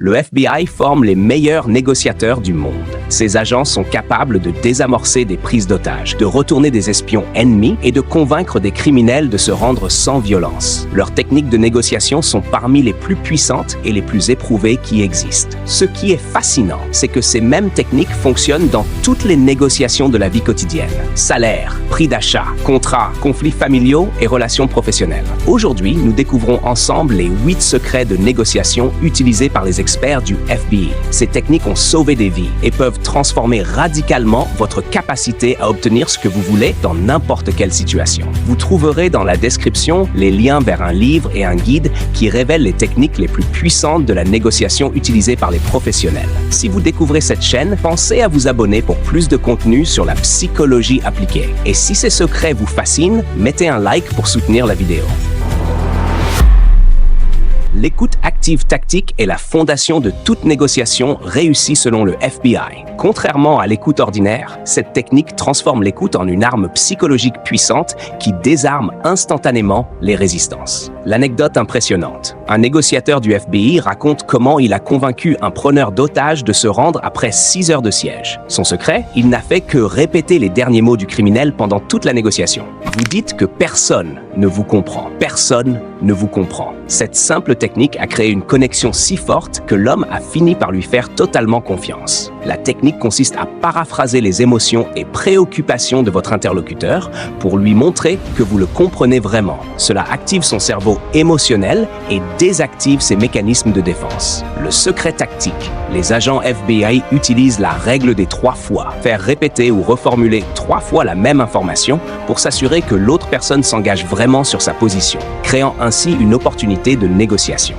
Le FBI forme les meilleurs négociateurs du monde. Ces agents sont capables de désamorcer des prises d'otages, de retourner des espions ennemis et de convaincre des criminels de se rendre sans violence. Leurs techniques de négociation sont parmi les plus puissantes et les plus éprouvées qui existent. Ce qui est fascinant, c'est que ces mêmes techniques fonctionnent dans toutes les négociations de la vie quotidienne. Salaire, prix d'achat, contrats, conflits familiaux et relations professionnelles. Aujourd'hui, nous découvrons ensemble les 8 secrets de négociation utilisés par les experts du FBI. Ces techniques ont sauvé des vies et peuvent transformer radicalement votre capacité à obtenir ce que vous voulez dans n'importe quelle situation. Vous trouverez dans la description les liens vers un livre et un guide qui révèlent les techniques les plus puissantes de la négociation utilisées par les professionnels. Si vous découvrez cette chaîne, pensez à vous abonner pour plus de contenu sur la psychologie appliquée. Et si ces secrets vous fascinent, mettez un like pour soutenir la vidéo. L'écoute active tactique est la fondation de toute négociation réussie selon le FBI. Contrairement à l'écoute ordinaire, cette technique transforme l'écoute en une arme psychologique puissante qui désarme instantanément les résistances. L'anecdote impressionnante. Un négociateur du FBI raconte comment il a convaincu un preneur d'otages de se rendre après 6 heures de siège. Son secret, il n'a fait que répéter les derniers mots du criminel pendant toute la négociation. Vous dites que personne ne vous comprend. Personne ne vous comprend. Cette simple technique a créé une connexion si forte que l'homme a fini par lui faire totalement confiance. La technique consiste à paraphraser les émotions et préoccupations de votre interlocuteur pour lui montrer que vous le comprenez vraiment. Cela active son cerveau émotionnel et désactive ses mécanismes de défense. Le secret tactique. Les agents FBI utilisent la règle des 3 fois. Faire répéter ou reformuler 3 fois la même information pour s'assurer que l'autre personne s'engage vraiment sur sa position, créant ainsi une opportunité de négociation.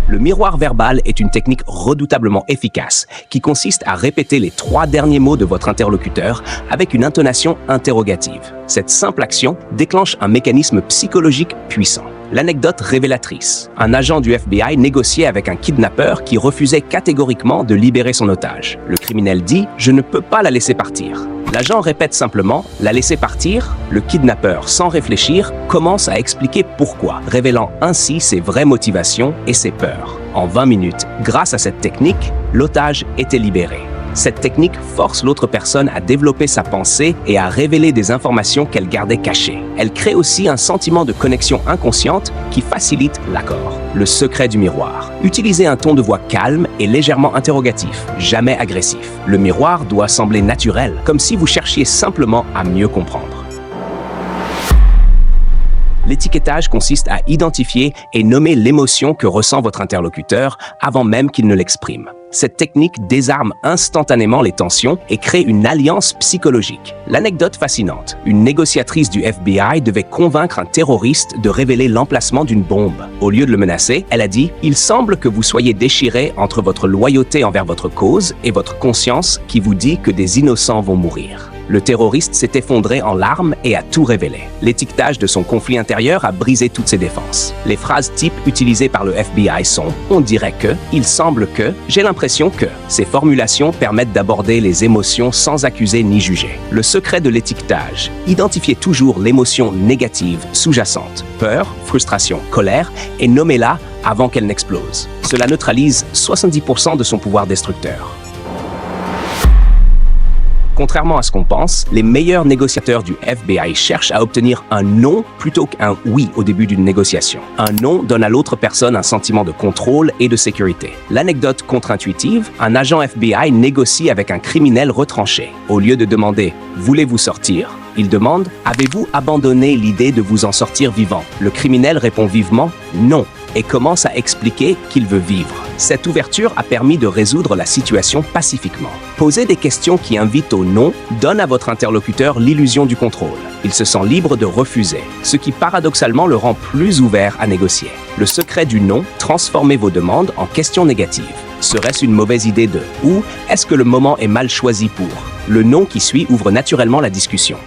Le miroir verbal est une technique redoutablement efficace qui consiste à répéter les 3 derniers mots de votre interlocuteur avec une intonation interrogative. Cette simple action déclenche un mécanisme psychologique puissant. L'anecdote révélatrice. Un agent du FBI négociait avec un kidnappeur qui refusait catégoriquement de libérer son otage. Le criminel dit « Je ne peux pas la laisser partir ». L'agent répète simplement « La laisser partir ». Le kidnappeur, sans réfléchir, commence à expliquer pourquoi, révélant ainsi ses vraies motivations et ses peurs. En 20 minutes, grâce à cette technique, l'otage était libéré. Cette technique force l'autre personne à développer sa pensée et à révéler des informations qu'elle gardait cachées. Elle crée aussi un sentiment de connexion inconsciente qui facilite l'accord. Le secret du miroir. Utilisez un ton de voix calme et légèrement interrogatif, jamais agressif. Le miroir doit sembler naturel, comme si vous cherchiez simplement à mieux comprendre. L'étiquetage consiste à identifier et nommer l'émotion que ressent votre interlocuteur avant même qu'il ne l'exprime. Cette technique désarme instantanément les tensions et crée une alliance psychologique. L'anecdote fascinante. Une négociatrice du FBI devait convaincre un terroriste de révéler l'emplacement d'une bombe. Au lieu de le menacer, elle a dit « Il semble que vous soyez déchiré entre votre loyauté envers votre cause et votre conscience qui vous dit que des innocents vont mourir. » Le terroriste s'est effondré en larmes et a tout révélé. L'étiquetage de son conflit intérieur a brisé toutes ses défenses. Les phrases types utilisées par le FBI sont « On dirait que »,« Il semble que »,« J'ai l'impression que ». Ces formulations permettent d'aborder les émotions sans accuser ni juger. Le secret de l'étiquetage. Identifiez toujours l'émotion négative sous-jacente, peur, frustration, colère, et nommez-la avant qu'elle n'explose. Cela neutralise 70% de son pouvoir destructeur. Contrairement à ce qu'on pense, les meilleurs négociateurs du FBI cherchent à obtenir un non plutôt qu'un oui au début d'une négociation. Un non donne à l'autre personne un sentiment de contrôle et de sécurité. L'anecdote contre-intuitive, un agent FBI négocie avec un criminel retranché. Au lieu de demander « Voulez-vous sortir ?», il demande « Avez-vous abandonné l'idée de vous en sortir vivant ?» Le criminel répond vivement « Non » et commence à expliquer qu'il veut vivre. Cette ouverture a permis de résoudre la situation pacifiquement. Poser des questions qui invitent au non donne à votre interlocuteur l'illusion du contrôle. Il se sent libre de refuser, ce qui paradoxalement le rend plus ouvert à négocier. Le secret du non, transformez vos demandes en questions négatives. Serait-ce une mauvaise idée de ou est-ce que le moment est mal choisi pour? Le non qui suit ouvre naturellement la discussion.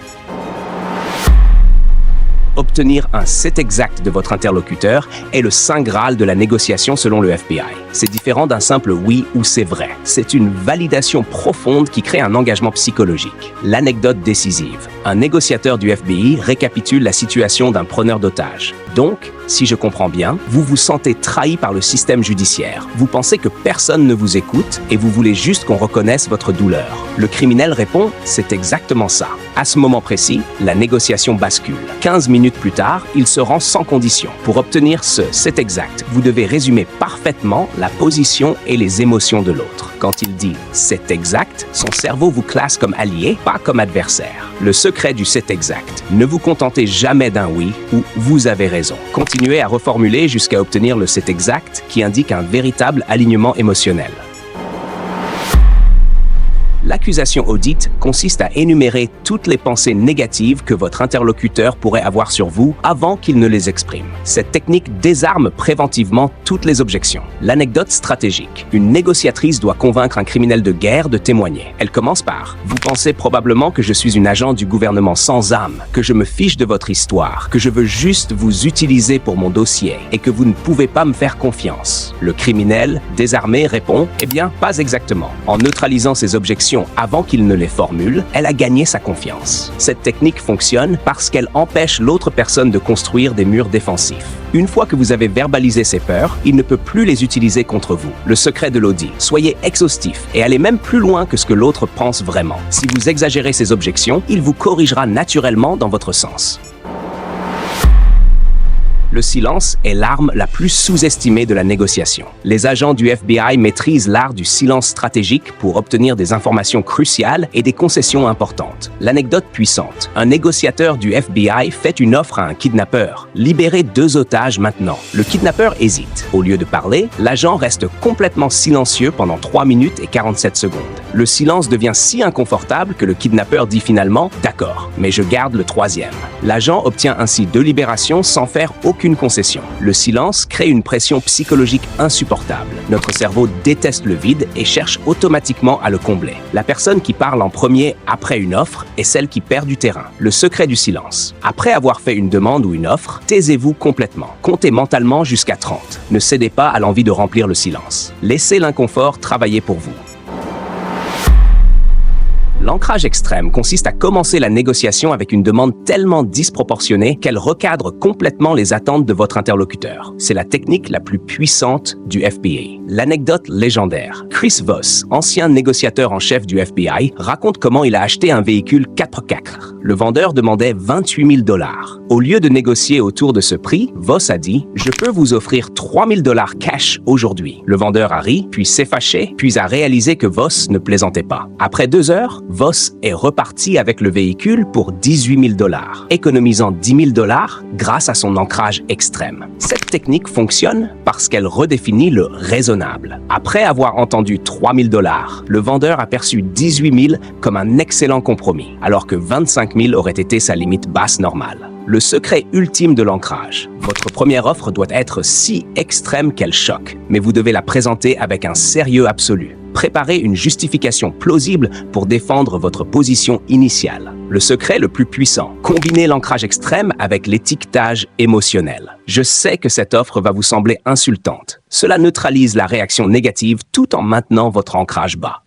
Obtenir un c'est exact de votre interlocuteur est le saint graal de la négociation selon le FBI. C'est différent d'un simple oui ou c'est vrai. C'est une validation profonde qui crée un engagement psychologique. L'anecdote décisive. Un négociateur du FBI récapitule la situation d'un preneur d'otages. Donc, si je comprends bien, vous vous sentez trahi par le système judiciaire. Vous pensez que personne ne vous écoute et vous voulez juste qu'on reconnaisse votre douleur. Le criminel répond, c'est exactement ça. À ce moment précis, la négociation bascule. 15 minutes plus tard, il se rend sans condition. Pour obtenir c'est exact, vous devez résumer parfaitement la position et les émotions de l'autre. Quand il dit « c'est exact », son cerveau vous classe comme allié, pas comme adversaire. Le secret du « c'est exact ». Ne vous contentez jamais d'un oui ou « vous avez raison ». Continuez à reformuler jusqu'à obtenir le « c'est exact » qui indique un véritable alignement émotionnel. L'accusation audite consiste à énumérer toutes les pensées négatives que votre interlocuteur pourrait avoir sur vous avant qu'il ne les exprime. Cette technique désarme préventivement toutes les objections. L'anecdote stratégique. Une négociatrice doit convaincre un criminel de guerre de témoigner. Elle commence par « Vous pensez probablement que je suis une agent du gouvernement sans âme, que je me fiche de votre histoire, que je veux juste vous utiliser pour mon dossier et que vous ne pouvez pas me faire confiance. » Le criminel, désarmé, répond « Eh bien, pas exactement. » En neutralisant ses objections avant qu'il ne les formule, elle a gagné sa confiance. Cette technique fonctionne parce qu'elle empêche l'autre personne de construire des murs défensifs. Une fois que vous avez verbalisé ses peurs, il ne peut plus les utiliser contre vous. Le secret de l'audit. Soyez exhaustif et allez même plus loin que ce que l'autre pense vraiment. Si vous exagérez ses objections, il vous corrigera naturellement dans votre sens. Le silence est l'arme la plus sous-estimée de la négociation. Les agents du FBI maîtrisent l'art du silence stratégique pour obtenir des informations cruciales et des concessions importantes. L'anecdote puissante. Un négociateur du FBI fait une offre à un kidnappeur. Libérez 2 otages maintenant. Le kidnappeur hésite. Au lieu de parler, l'agent reste complètement silencieux pendant 3 minutes et 47 secondes. Le silence devient si inconfortable que le kidnappeur dit finalement « D'accord, mais je garde le 3e ». L'agent obtient ainsi 2 libérations sans faire aucune concession. Le silence crée une pression psychologique insupportable. Notre cerveau déteste le vide et cherche automatiquement à le combler. La personne qui parle en premier après une offre est celle qui perd du terrain. Le secret du silence. Après avoir fait une demande ou une offre, taisez-vous complètement. Comptez mentalement jusqu'à 30. Ne cédez pas à l'envie de remplir le silence. Laissez l'inconfort travailler pour vous. L'ancrage extrême consiste à commencer la négociation avec une demande tellement disproportionnée qu'elle recadre complètement les attentes de votre interlocuteur. C'est la technique la plus puissante du FBI. L'anecdote légendaire. Chris Voss, ancien négociateur en chef du FBI, raconte comment il a acheté un véhicule 4x4. Le vendeur demandait 28 000 $. Au lieu de négocier autour de ce prix, Voss a dit « Je peux vous offrir 3 000 $ cash aujourd'hui ». Le vendeur a ri, puis s'est fâché, puis a réalisé que Voss ne plaisantait pas. Après 2 heures, Voss est reparti avec le véhicule pour 18 000 $, économisant 10 000 $ grâce à son ancrage extrême. Cette technique fonctionne parce qu'elle redéfinit le raisonnable. Après avoir entendu 3 000 $, le vendeur a perçu 18 000 comme un excellent compromis, alors que 25 000 aurait été sa limite basse normale. Le secret ultime de l'ancrage. Votre première offre doit être si extrême qu'elle choque, mais vous devez la présenter avec un sérieux absolu. Préparez une justification plausible pour défendre votre position initiale. Le secret le plus puissant. Combinez l'ancrage extrême avec l'étiquetage émotionnel. Je sais que cette offre va vous sembler insultante. Cela neutralise la réaction négative tout en maintenant votre ancrage bas.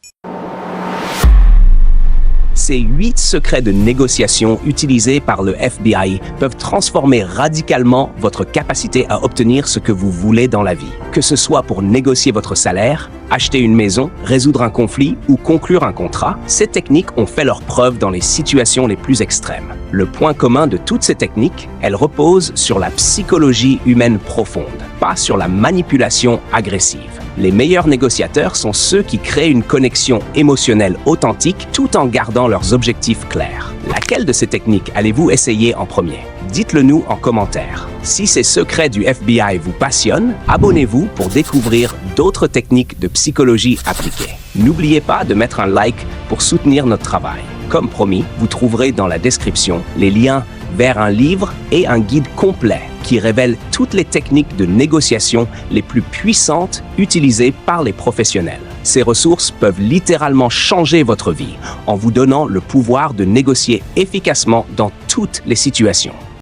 Ces 8 secrets de négociation utilisés par le FBI peuvent transformer radicalement votre capacité à obtenir ce que vous voulez dans la vie. Que ce soit pour négocier votre salaire, acheter une maison, résoudre un conflit ou conclure un contrat, ces techniques ont fait leur preuve dans les situations les plus extrêmes. Le point commun de toutes ces techniques, elles reposent sur la psychologie humaine profonde, pas sur la manipulation agressive. Les meilleurs négociateurs sont ceux qui créent une connexion émotionnelle authentique tout en gardant leurs objectifs clairs. Laquelle de ces techniques allez-vous essayer en premier? Dites-le nous en commentaire. Si ces secrets du FBI vous passionnent, abonnez-vous pour découvrir d'autres techniques de psychologie appliquées. N'oubliez pas de mettre un like pour soutenir notre travail. Comme promis, vous trouverez dans la description les liens vers un livre et un guide complet qui révèle toutes les techniques de négociation les plus puissantes utilisées par les professionnels. Ces ressources peuvent littéralement changer votre vie en vous donnant le pouvoir de négocier efficacement dans toutes les situations.